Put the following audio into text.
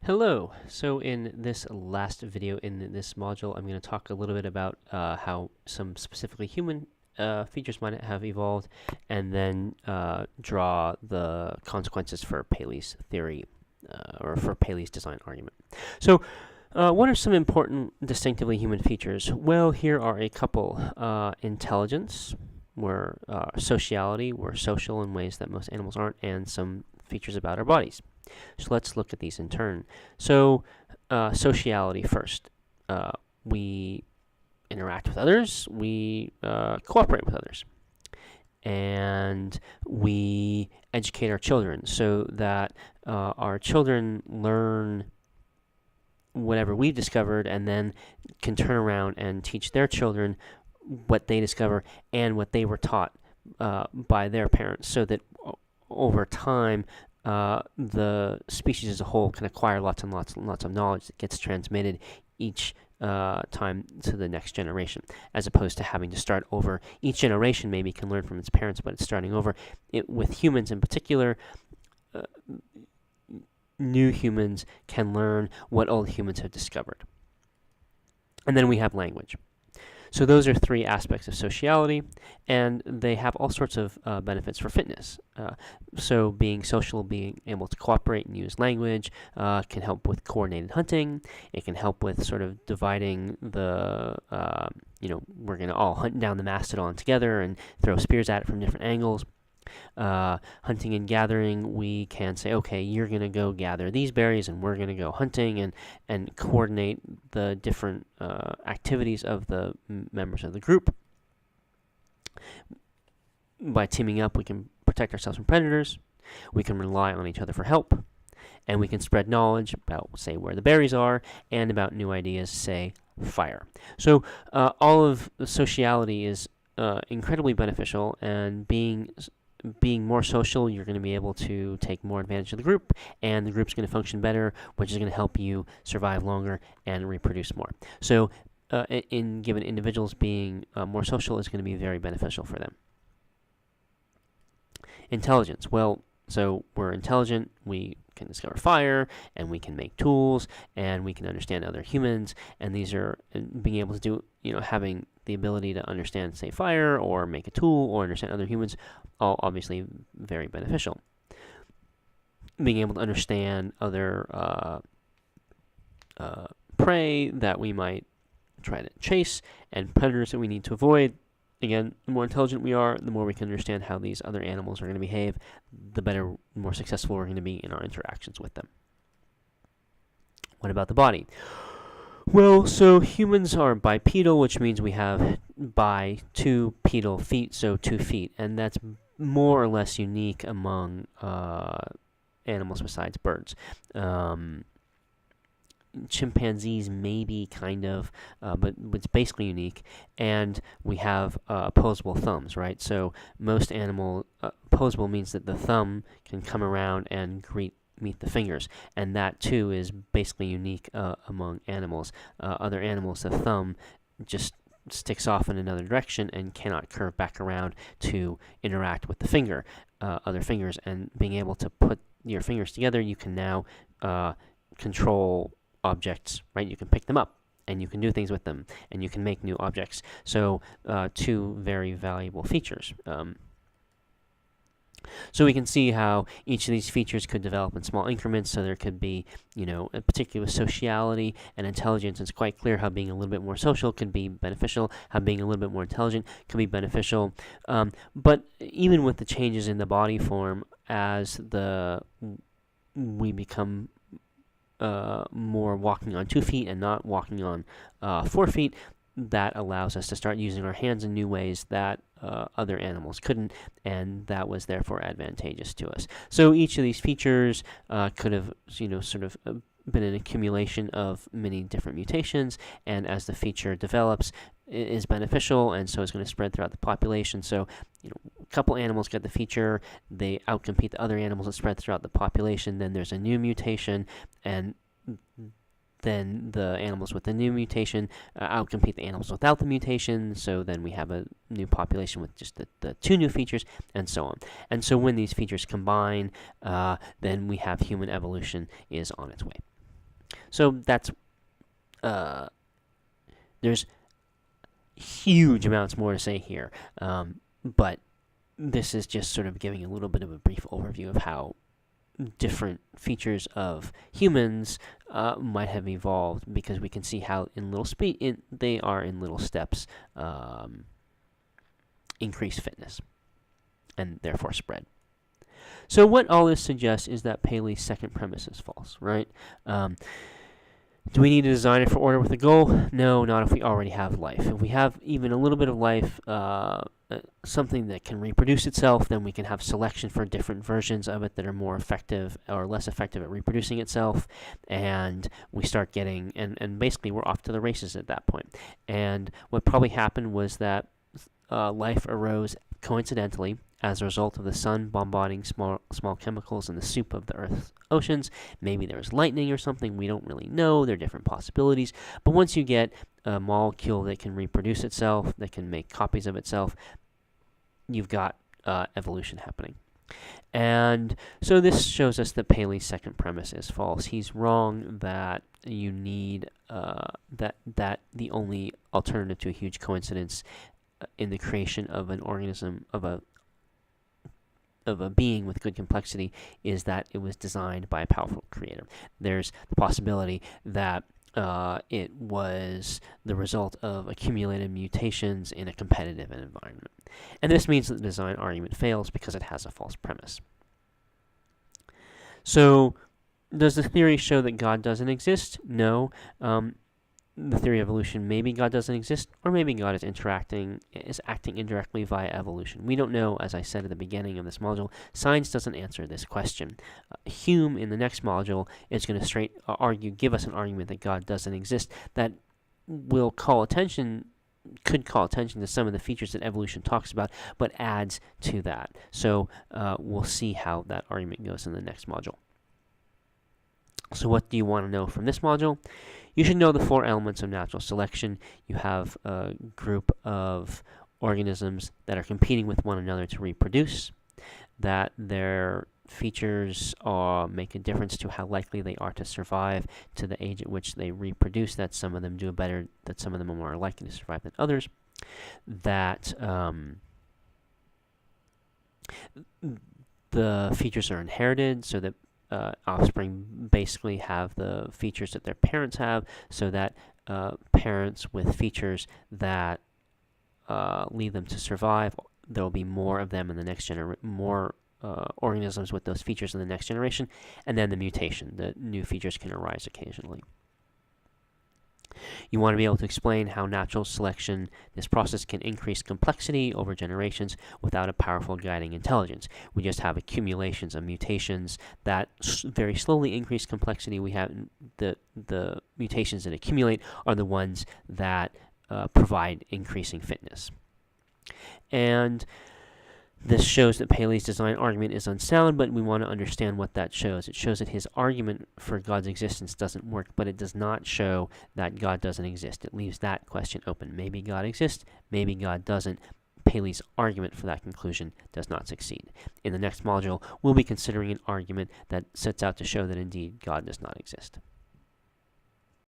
Hello. So in this last video in this module, I'm going to talk a little bit about how some specifically human features might have evolved, and then draw the consequences for Paley's theory, or for Paley's design argument. So what are some important distinctively human features? Well, here are a couple. Intelligence, sociality, we're social in ways that most animals aren't, and some features about our bodies. So let's look at these in turn. So sociality first. We interact with others. We cooperate with others. And we educate our children so that our children learn whatever we've discovered and then can turn around and teach their children what they discover and what they were taught by their parents, so that over time the species as a whole can acquire lots and lots and lots of knowledge that gets transmitted each time to the next generation, as opposed to having to start over. Each generation maybe can learn from its parents, but it's starting over. With humans in particular, new humans can learn what old humans have discovered. And then we have language. So those are three aspects of sociality, and they have all sorts of benefits for fitness. So being social, being able to cooperate and use language, can help with coordinated hunting. It can help with sort of dividing the, we're going to all hunt down the mastodon together and throw spears at it from different angles. Hunting and gathering, we can say, okay, you're going to go gather these berries and we're going to go hunting, and coordinate the different activities of the members of the group. By teaming up, we can protect ourselves from predators, we can rely on each other for help, and we can spread knowledge about, say, where the berries are, and about new ideas, say, fire. So all of sociality is incredibly beneficial, and being more social, you're going to be able to take more advantage of the group, and the group's going to function better, which is going to help you survive longer and reproduce more. So in given individuals, being more social is going to be very beneficial for them. Intelligence. Well, so we're intelligent, we can discover fire, and we can make tools, and we can understand other humans, and these are being able to do, having the ability to understand, say, fire, or make a tool, or understand other humans, all obviously very beneficial. Being able to understand other prey that we might try to chase, and predators that we need to avoid. Again, the more intelligent we are, the more we can understand how these other animals are going to behave, the better, more successful we're going to be in our interactions with them. What about the body? Well, so humans are bipedal, which means we have two pedal feet, so 2 feet, and that's more or less unique among animals besides birds. Chimpanzees maybe, kind of, but it's basically unique. And we have opposable thumbs, right? So most opposable means that the thumb can come around and meet the fingers, and that too is basically unique among animals. Other animals, the thumb just sticks off in another direction and cannot curve back around to interact with the other fingers. And being able to put your fingers together, you can now control objects, right? You can pick them up, and you can do things with them, and you can make new objects. So two very valuable features. So we can see how each of these features could develop in small increments. So there could be, a particular sociality and intelligence. It's quite clear how being a little bit more social could be beneficial, how being a little bit more intelligent could be beneficial. But even with the changes in the body form, as we become more walking on 2 feet and not walking on 4 feet, that allows us to start using our hands in new ways that other animals couldn't, and that was therefore advantageous to us. So each of these features could have, sort of been an accumulation of many different mutations, and as the feature develops, it is beneficial, and so it's going to spread throughout the population. So, a couple animals get the feature, they outcompete the other animals that spread throughout the population, then there's a new mutation, and then the animals with the new mutation outcompete the animals without the mutation, so then we have a new population with just the two new features, and so on. And so when these features combine, then we have human evolution is on its way. So that's there's huge amounts more to say here, but this is just sort of giving a little bit of a brief overview of how different features of humans might have evolved, because we can see how in little they are in little steps increase fitness and therefore spread. So what all this suggests is that Paley's second premise is false, right? Do we need to design it for order with a goal? No, not if we already have life. If we have even a little bit of life, something that can reproduce itself, then we can have selection for different versions of it that are more effective or less effective at reproducing itself, and we start getting, and basically we're off to the races at that point. And what probably happened was that life arose coincidentally as a result of the sun bombarding small chemicals in the soup of the Earth's oceans. Maybe there was lightning or something. We don't really know. There are different possibilities. But once you get a molecule that can reproduce itself, that can make copies of itself, you've got evolution happening. And so this shows us that Paley's second premise is false. He's wrong that you need that the only alternative to a huge coincidence in the creation of an organism, of a being with good complexity, is that it was designed by a powerful creator. There's the possibility that it was the result of accumulated mutations in a competitive environment. And this means that the design argument fails because it has a false premise. So, does the theory show that God doesn't exist? No. The theory of evolution, maybe God doesn't exist, or maybe God is acting indirectly via evolution. We don't know, as I said at the beginning of this module. Science doesn't answer this question. Hume, in the next module, is going to give us an argument that God doesn't exist that will could call attention to some of the features that evolution talks about, but adds to that. So we'll see how that argument goes in the next module. So what do you want to know from this module? You should know the 4 elements of natural selection. You have a group of organisms that are competing with one another to reproduce, that their features make a difference to how likely they are to survive to the age at which they reproduce, that some of them do better, that some of them are more likely to survive than others, that the features are inherited, so that offspring basically have the features that their parents have, so that parents with features that lead them to survive, there will be more of them in the next generation, more organisms with those features in the next generation, and then the mutation, the new features can arise occasionally. You want to be able to explain how natural selection, this process, can increase complexity over generations without a powerful guiding intelligence. We just have accumulations of mutations that very slowly increase complexity. We have the mutations that accumulate are the ones that provide increasing fitness. And this shows that Paley's design argument is unsound, but we want to understand what that shows. It shows that his argument for God's existence doesn't work, but it does not show that God doesn't exist. It leaves that question open. Maybe God exists, maybe God doesn't. Paley's argument for that conclusion does not succeed. In the next module, we'll be considering an argument that sets out to show that indeed God does not exist.